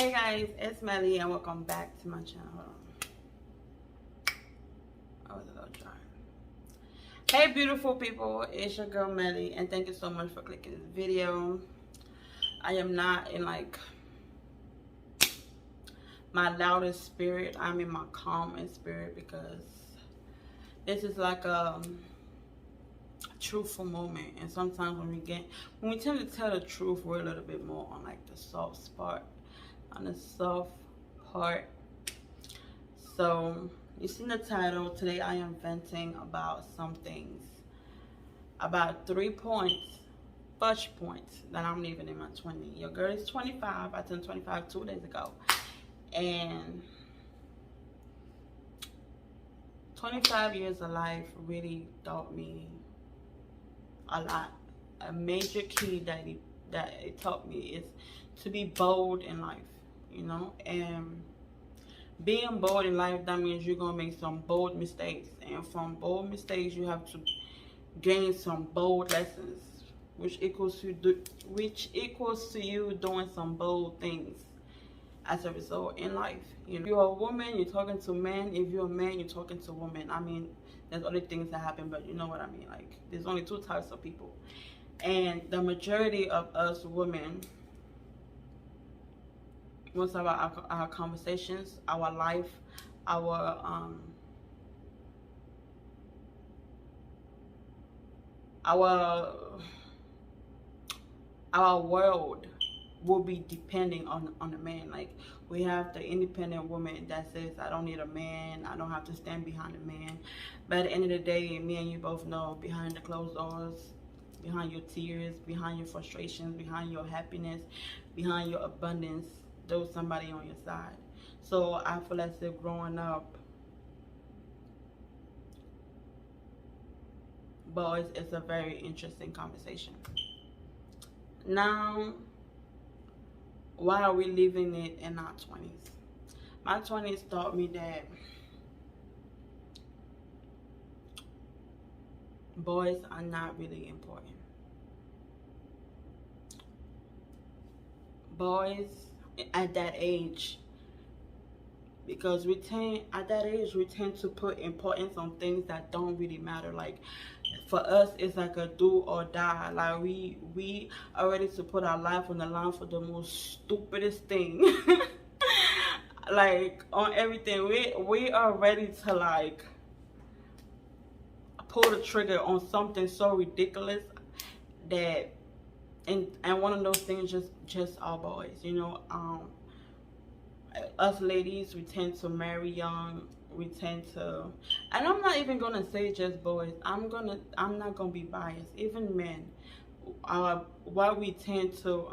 Hey guys, it's Melly and welcome back to my channel. Hold on. I was a little dry. Hey beautiful people, it's your girl Melly and thank you so much for clicking this video. I am not in like my loudest spirit. I'm in my calmest spirit because this is like a truthful moment, and sometimes when we tend to tell the truth, we're a little bit more on like the soft spot. On the soft part. So you seen the title. Today I am venting about some things, about 3 points, touch points that I'm leaving in my 20s. Your girl is 25. I turned 25 2 days ago, and 25 years of life really taught me a lot. A major key that it taught me is to be bold in life. You know, and being bold in life, that means you're gonna make some bold mistakes, and from bold mistakes you have to gain some bold lessons, which equals to you doing some bold things as a result in life. You know, if you're a woman, you're talking to men. If you're a man, you're talking to women. I mean, there's other things that happen, but you know what I mean. Like, there's only 2 types of people, and the majority of us women, most of our conversations, our life, our world will be depending on a man. Like, we have the independent woman that says, I don't need a man, I don't have to stand behind a man. But at the end of the day, me and you both know, behind the closed doors, behind your tears, behind your frustrations, behind your happiness, behind your abundance, there's somebody on your side. So I feel as if growing up, boys, it's a very interesting conversation. Now, why are we living it in our 20s? My 20s taught me that boys are not really important. Boys at that age, because at that age we tend to put importance on things that don't really matter. Like, for us, it's like a do or die. Like, we are ready to put our life on the line for the most stupidest thing. Like, on everything, we are ready to like pull the trigger on something so ridiculous that and one of those things just all boys, you know. Us ladies, we tend to marry young. We tend to, and I'm not even gonna say just boys. I'm not gonna be biased. Even men, what we tend to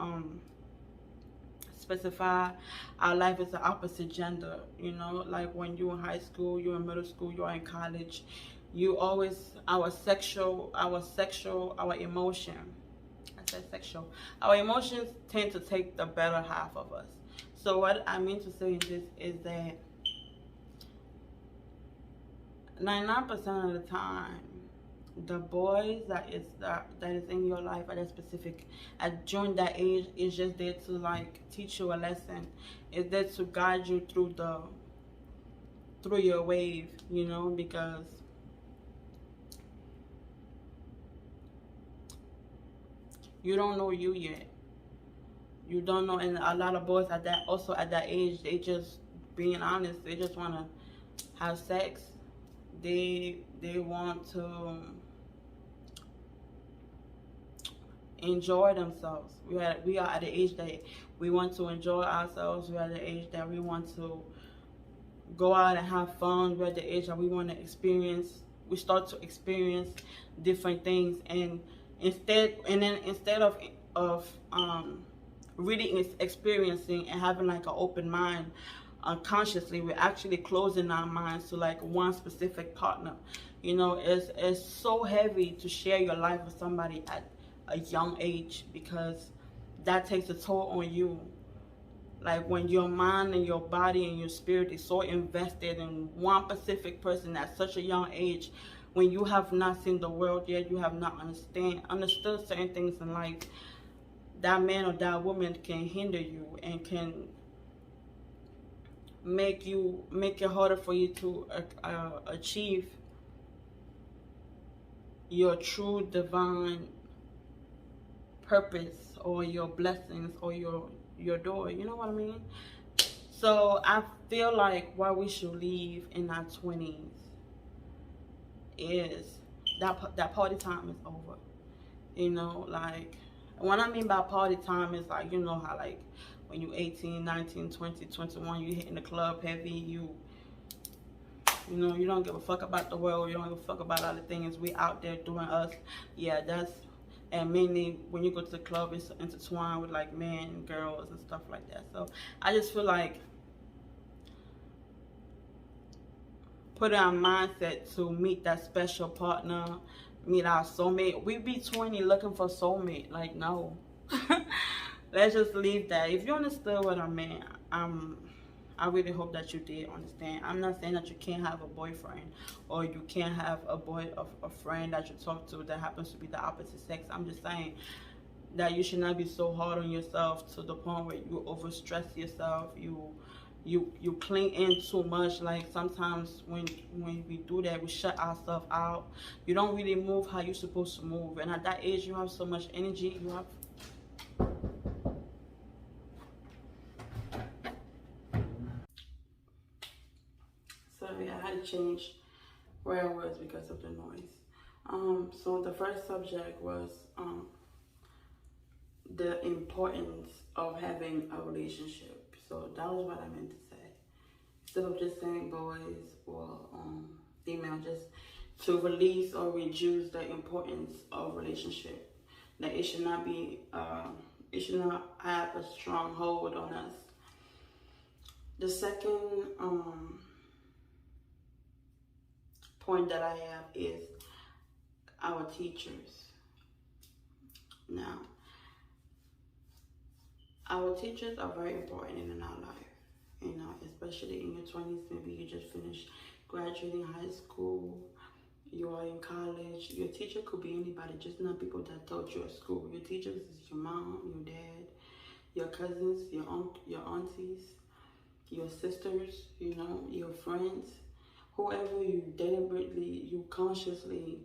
specify our life is the opposite gender. You know, like when you're in high school, you're in middle school, you're in college, you always our emotion. I said sexual. Our emotions tend to take the better half of us. So what I mean to say in this is that 99% of the time, the boys that is in your life at that specific during that age is just there to like teach you a lesson. It's there to guide you through your wave, you know, because you don't know you yet. You don't know, and a lot of boys at that age, they just, being honest, they just want to have sex. They want to enjoy themselves. We are at the age that we want to enjoy ourselves. We're at the age that we want to go out and have fun. We're at the age that we want to experience. We start to experience different things, and instead of really experiencing and having like an open mind, unconsciously we're actually closing our minds to like one specific partner. You know, it's so heavy to share your life with somebody at a young age, because that takes a toll on you. Like, when your mind and your body and your spirit is so invested in one specific person at such a young age, when you have not seen the world yet, you have not understood certain things in life, that man or that woman can hinder you and can make it harder for you to achieve your true divine purpose or your blessings or your door. You know what I mean? So I feel like why we should leave in our 20s is that party time is over. You know, like what I mean by party time is like, you know how like when you 18, 19, 20, 21, you hitting the club heavy, you know, you don't give a fuck about the world, you don't give a fuck about other things. We out there doing us. Yeah, that's, and mainly when you go to the club, it's intertwined with like men, girls, and stuff like that. So I just feel like put our mindset to meet that special partner, meet our soulmate. We be 20 looking for soulmate. Like, no. Let's just leave that. If you understood what I meant, I really hope that you did understand. I'm not saying that you can't have a boyfriend or you can't have a friend that you talk to that happens to be the opposite sex. I'm just saying that you should not be so hard on yourself to the point where you overstress yourself. You cling in too much. Like sometimes when we do that, we shut ourselves out. You don't really move how you're supposed to move. And at that age, you have so much energy. You have. Sorry, I had to change where I was because of the noise. So the first subject was the importance of having a relationship. So that was what I meant to say. Instead of just saying boys or female, just to release or reduce the importance of relationship. That it should not be, it should not have a strong hold on us. The second point that I have is our teachers. Now, our teachers are very important in our life. You know, especially in your 20s, maybe you just finished graduating high school, you are in college. Your teacher could be anybody, just not people that taught you at school. Your teachers is your mom, your dad, your cousins, your aunties, your sisters, you know, your friends, whoever you consciously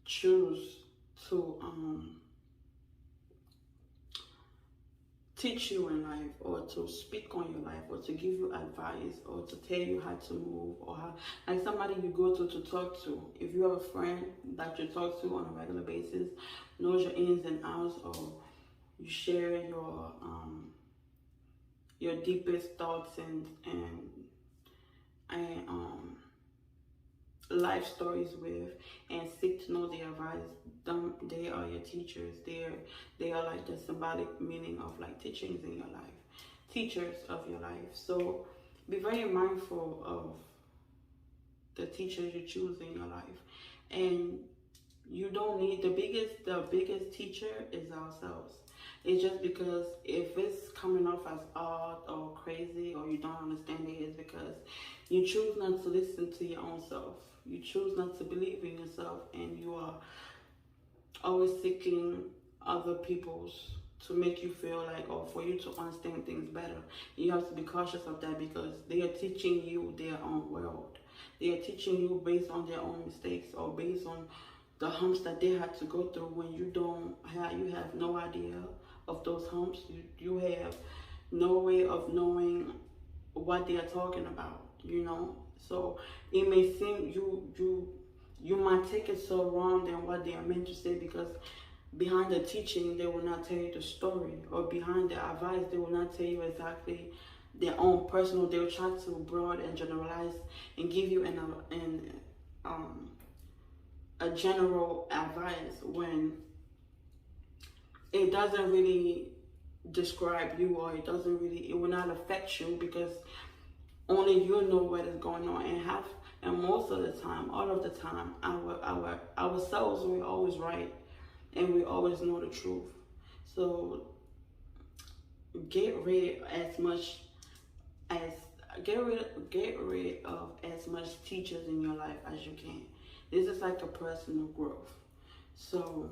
choose to teach you in life or to speak on your life or to give you advice or to tell you how to move or how, like somebody you go to talk to. If you have a friend that you talk to on a regular basis, knows your ins and outs, or you share your deepest thoughts and life stories with, and seek to know their advice, they are your teachers. They are like the symbolic meaning of like teachings in your life, teachers of your life. So be very mindful of the teachers you choose in your life. And you don't need the biggest teacher is ourselves. It's just because if it's coming off as odd or crazy or you don't understand it, it's because you choose not to listen to your own self. You choose not to believe in yourself, and you are always seeking other people's to make you feel like, or for you to understand things better. You have to be cautious of that because they are teaching you their own world. They are teaching you based on their own mistakes or based on the humps that they had to go through when you have no idea of those humps. You have no way of knowing what they are talking about, you know. So it may seem you might take it so wrong than what they are meant to say, because behind the teaching they will not tell you the story, or behind the advice they will not tell you exactly their own personal. They will try to broad and generalize and give you a general advice when it doesn't really describe you, or it will not affect you, because only you know what is going on. And most of the time, all of the time, ourselves, we're always right and we always know the truth. So get rid as get rid of as much teachers in your life as you can. This is like a personal growth. So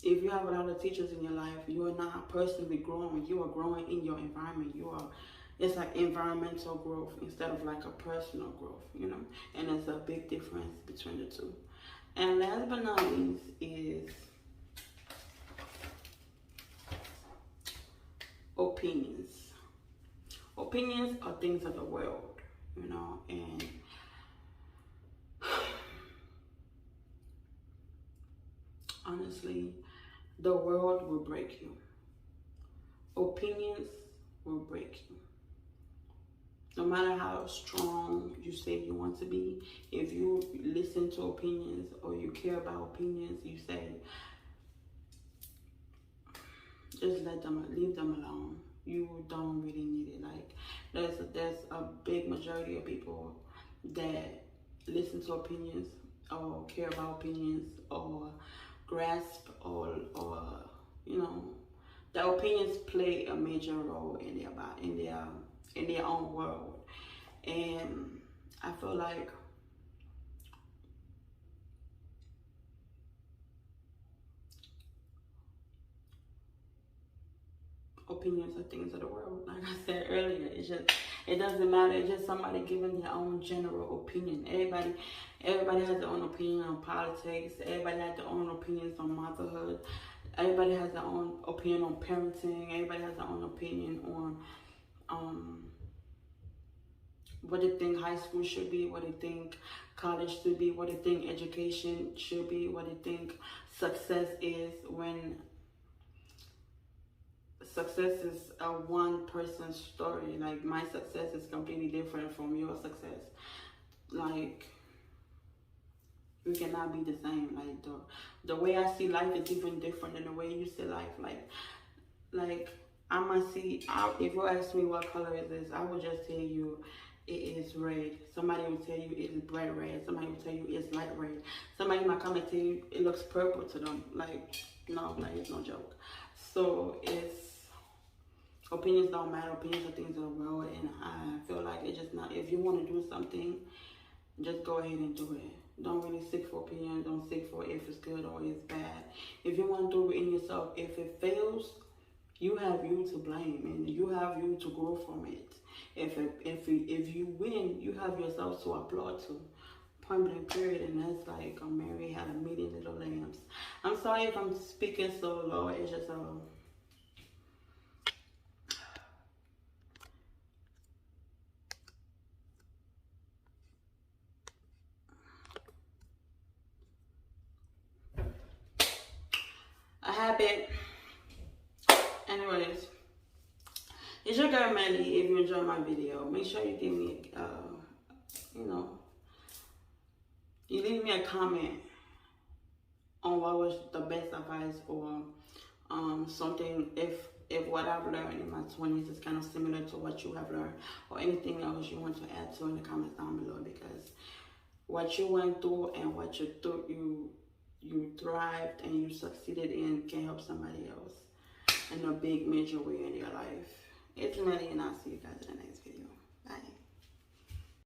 if you have a lot of teachers in your life, you are not personally growing. You are growing in your environment. it's like environmental growth instead of like a personal growth, you know. And there's a big difference between the two. And last but not least is opinions. Opinions are things of the world, you know, and honestly, the world will break you. Opinions will break you. No matter how strong you say you want to be, if you listen to opinions or you care about opinions, you say, just leave them alone. You don't really need it. Like there's a big majority of people that listen to opinions or care about opinions or grasp or you know, the opinions play a major role in their own world. And I feel like opinions are things of the world. Like I said earlier, it doesn't matter. It's just somebody giving their own general opinion. Everybody has their own opinion on politics. Everybody has their own opinions on motherhood. Everybody has their own opinion on parenting. Everybody has their own opinion on what they think high school should be, what they think college should be, what they think education should be, what they think success is, when success is a one person's story. Like my success is completely different from your success. Like we cannot be the same. Like the way I see life is even different than the way you see life. Like I must see. If you ask me what color is this, I would just tell you it is red. Somebody will tell you it is bright red. Somebody will tell you it's light red. Somebody might come and tell you it looks purple to them. Like no, like it's no joke. So opinions don't matter. Opinions are things of the world, and I feel like it's just not. If you want to do something, just go ahead and do it. Don't really seek for opinion. Don't seek for if it's good or it's bad. If you want to do it in yourself, if it fails, you have you to blame, and you have you to grow from it. If you win, you have yourself to applaud to. Point blank period. And that's like Mary had a million little lambs. I'm sorry if I'm speaking so low. It's just a habit. Anyways, it's your girl Melly. If you enjoyed my video, make sure you give me, you know, you leave me a comment on what was the best advice, or something, if what I've learned in my 20s is kind of similar to what you have learned, or anything else you want to add to in the comments down below, because what you went through and what you thought you thrived and you succeeded in can help somebody else in a big major way in your life. It's Melly, and I'll see you guys in the next video. Bye.